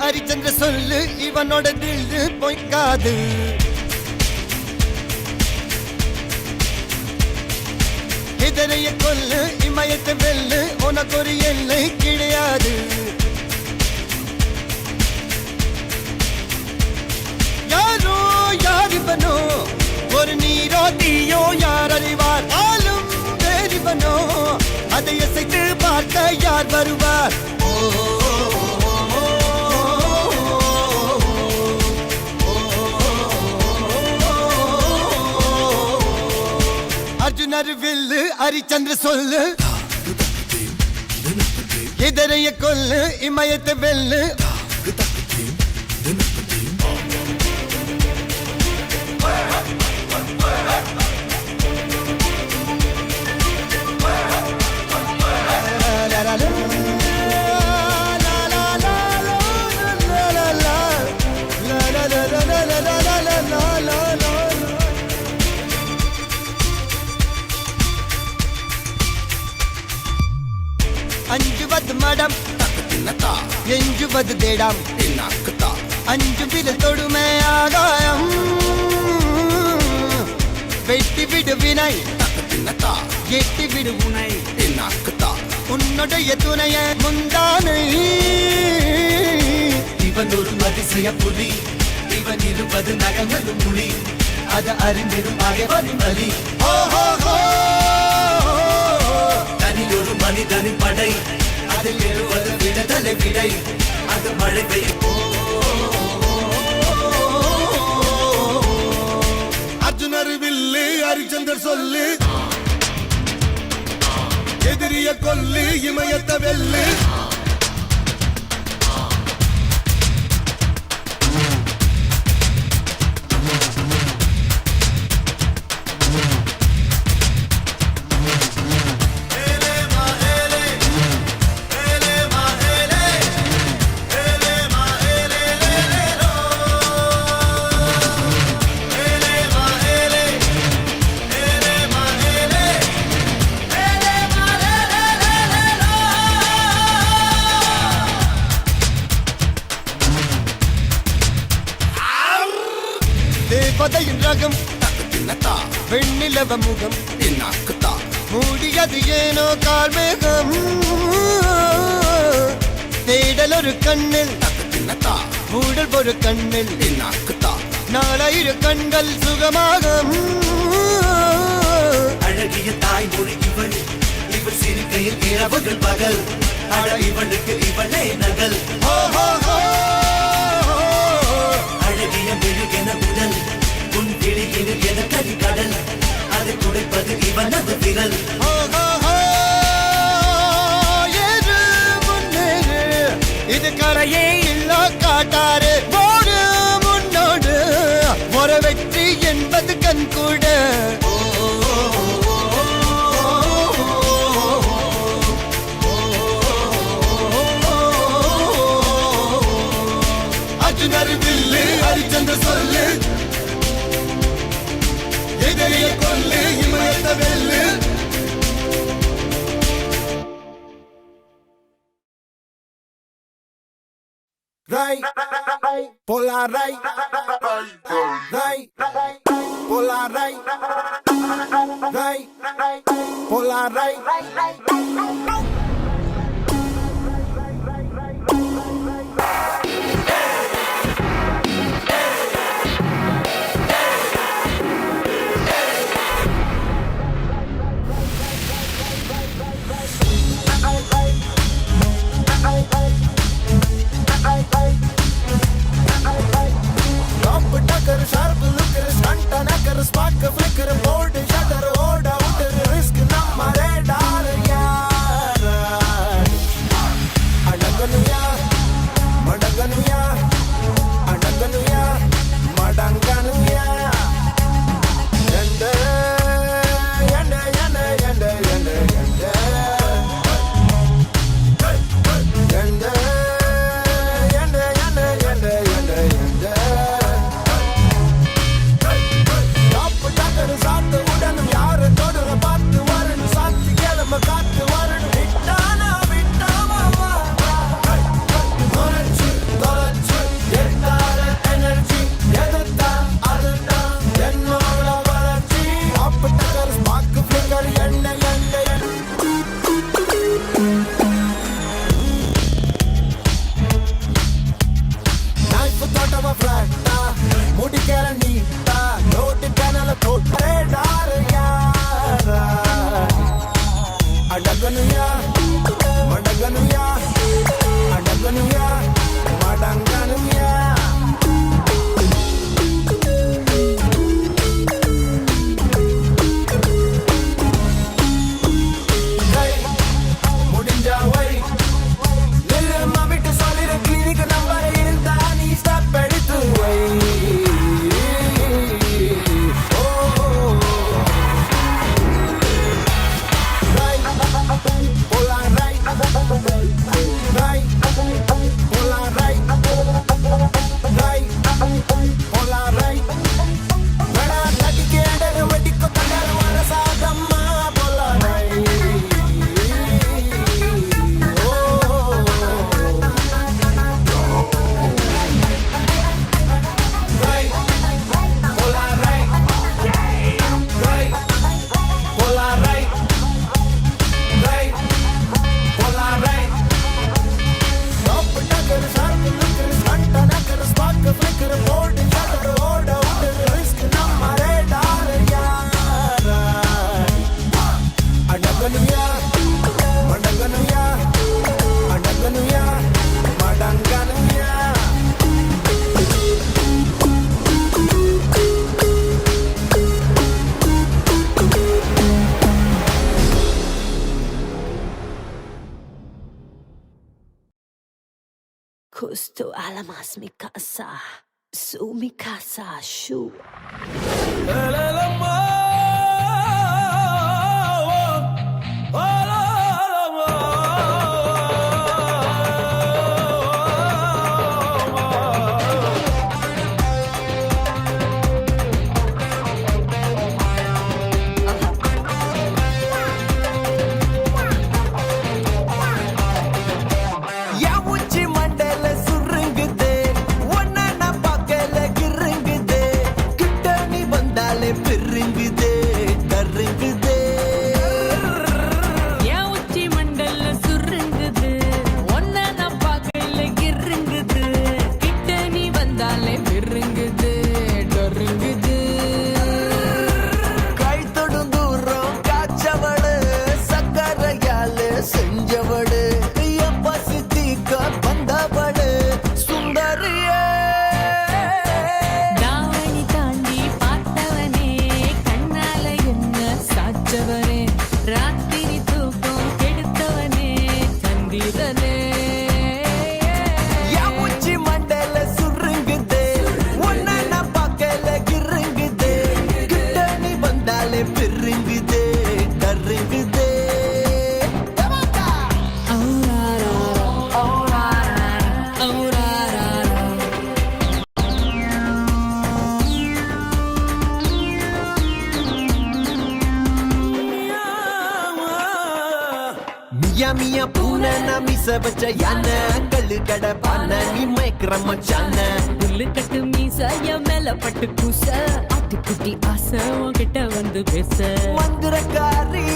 ஹரிச்சந்திர சொல்லு இவனோட தில்லு பொய்க்காது. இதனைய கொல்லு இமயத்தை வெல்லு உனக்கு ஒரு எல்லை கிடையாது. யாரோ யாரிவனோ ஒரு நீரோ தீயோ யார் அறிவார். ஆளும் வேறிவனோ அதை அசைத்து பார்க்க யார் வருவார். அர்ஜுனர் வில்லு ஹரிச்சந்திர சொல்லு இதனைய கொல்லு இமயத்தை வெல்லு. அஞ்சுவது மடம் எஞ்சுவது தேடம் அஞ்சு விரல் தொடுமை ஆகாயம் வெட்டி விடு வினை எட்டி விடு உனை உன்னுடைய துணைய முந்தானை. இவன் ஒரு அதிசய புலி இவன் இருப்பது நகமது மொழி அது அறிந்திடும் அகவனின் வலி. தனியொரு மனிதனின் படை அதில் எழுவது விடுதலை விடை அது மழை பெய்யும். அர்ஜுனர் வில்லு ஹரிச்சந்தர் சொல்லு எதிரிய கொல்லு இமயத்தை வெல்லு. தேவதையின் ரகம் வெண்ணிலவ முகம் மூடியது ஏனோ கார்மேகம். தேடல் ஒரு கண்ணில் மூடல் ஒரு கண்ணில் நாலாயிர கண்கள் சுகமாகும். அழகிய தாய்மொழி இவள் இவள் சிரிக்கையில் இரவுகள் பகல் அழ இவளுக்கு இவளே நகல். அழகிய மெழுகென உடல் உன் கிளியில் என கரிகடல் அதை துடைப்பது இவனது விரல். இது கரையே இல்ல காட்டாரு போடு முன்னோடு ஒரு வெற்றி என்பது கண் கூட. அர்ஜுனர் வில்லு ஹரிச்சந்திர சொல்லு எதிரிய கொல்லு இமயத்தை வெல்லு. Right, polar right, polar right, polar right. Sharp look, stunt and a spark, flicker, board, shutter, order, risk, number, radar, yaar. Justo alamas mi casa, su mi casa, shu. என் உச்சி மண்டையில சுருங்குது ஒன்ன நான் பார்க்கல கிருங்குது கிட்ட நீ வந்தாலே பெருங்குது கருங்குது என் உச்சி மண்டல்ல சுருங்குது ஒன்ன நான் பார்க்கல கிருங்குது கிட்ட நீ வந்தாலே பெருங்குது டொருங்குது கை தொடும் தூரம் காய்ச்சவடு சக்கரையால செஞ்சவடு என் பசி தீக்க வந்தவடு சுந்தரியே தாவணி தாண்டி பார்த்தவனே கண்ணால என்ன சாச்சவனே ராத்திரி தூக்கம் கெடுத்தவனே சந்திரனே என் உச்சி மண்டையில சுருங்குது ஒன்ன நான் பார்க்கல கிருங்குது கிட்ட நீ வந்தாலே பெருங்குது கருங்குது மியா மியா பூனை நான் மிச வச்ச யானை கல்லு கடை பானை நீ மயக்கிற மச்சான புல்லு கட்டு மீச என் மேல பட்டு கூச ஆட்டுக்குட்டி ஆசை உன்கிட்ட வந்து பேச மந்திரக்காரி